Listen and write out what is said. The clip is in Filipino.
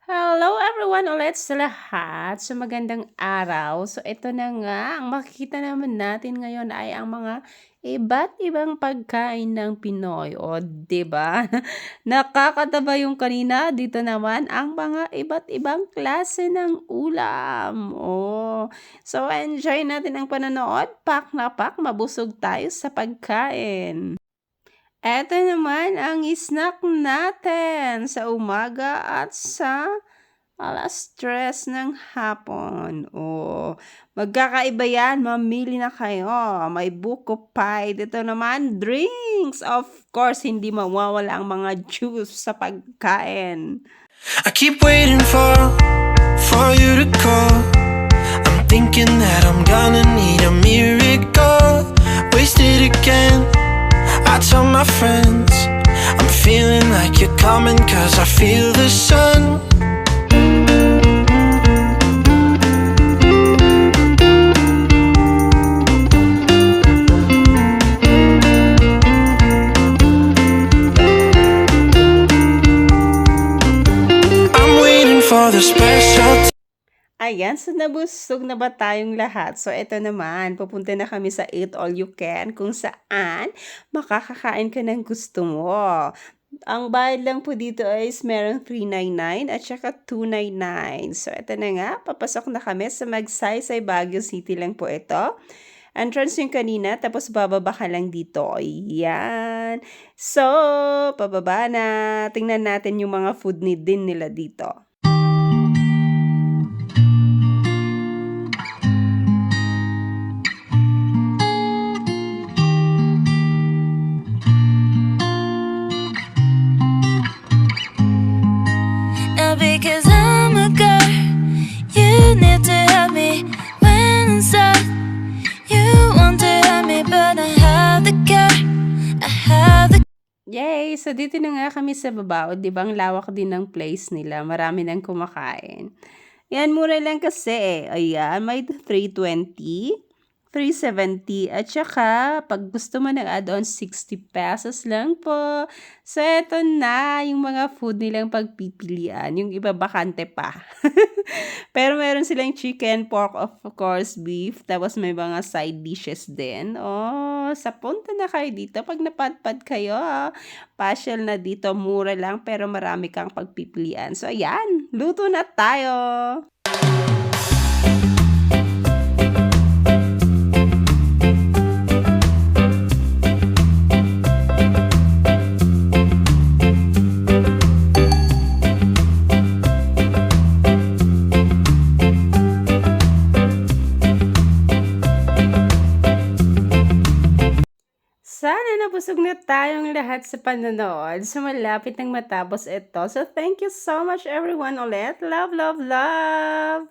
Hello everyone ulit sa lahat. So magandang araw. So ito na nga, ang makikita naman natin ngayon ay ang mga iba't ibang pagkain ng Pinoy. O, 'di ba? Nakakataba yung kanina. Dito naman ang mga iba't ibang klase ng ulam. So enjoy natin ang panonood. Pak na pak, mabusog tayo sa pagkain. Eto naman ang snack natin sa umaga at sa 3:00 ng hapon. Magkakaiba yan, mamili na kayo. May buko pie, dito naman drinks. Of course, hindi mawawala ang mga juice sa pagkain. I keep waiting for you to call. I'm thinking that I'm gonna need a miracle. Wasted again. I tell my friends I'm feeling like you're coming, 'cause I feel the sun. I'm waiting for the special. Ayan, so nabusog na ba tayong lahat? So eto naman, pupunta na kami sa Eat All You Can kung saan makakakain ka ng gusto mo. Ang bayad lang po dito is merong 399 at saka 299. So eto na nga, papasok na kami sa Magsaysay, Baguio City lang po ito. Entrance yung kanina, tapos bababa ka lang dito. Ayan. So, pababa na. Tingnan natin yung mga food need din nila dito. Now because I'm a girl, you need to help me when I'm sad. You want to help me, but I have the care. I have the. Yay! So, dito na nga kami sa baba. O, di ba, ang lawak din ng place nila. Marami nang kumakain. Yan, mura lang kasi eh. Ayan, may 320, 370, at saka, pag gusto mo ng add-on, 60 pesos lang po. So, eto na, yung mga food nilang pagpipilian. Yung iba bakante pa. Pero meron silang chicken, pork, of course, beef. Tapos may mga side dishes din. Sa punta na kayo dito. Pag napadpad kayo, pasyal na dito. Mura lang, pero marami kang pagpipilian. So, ayan, luto na tayo! Sana nabusog na tayong lahat sa panonood. So, malapit nang matapos ito. So, thank you so much everyone ulit. Love, love, love!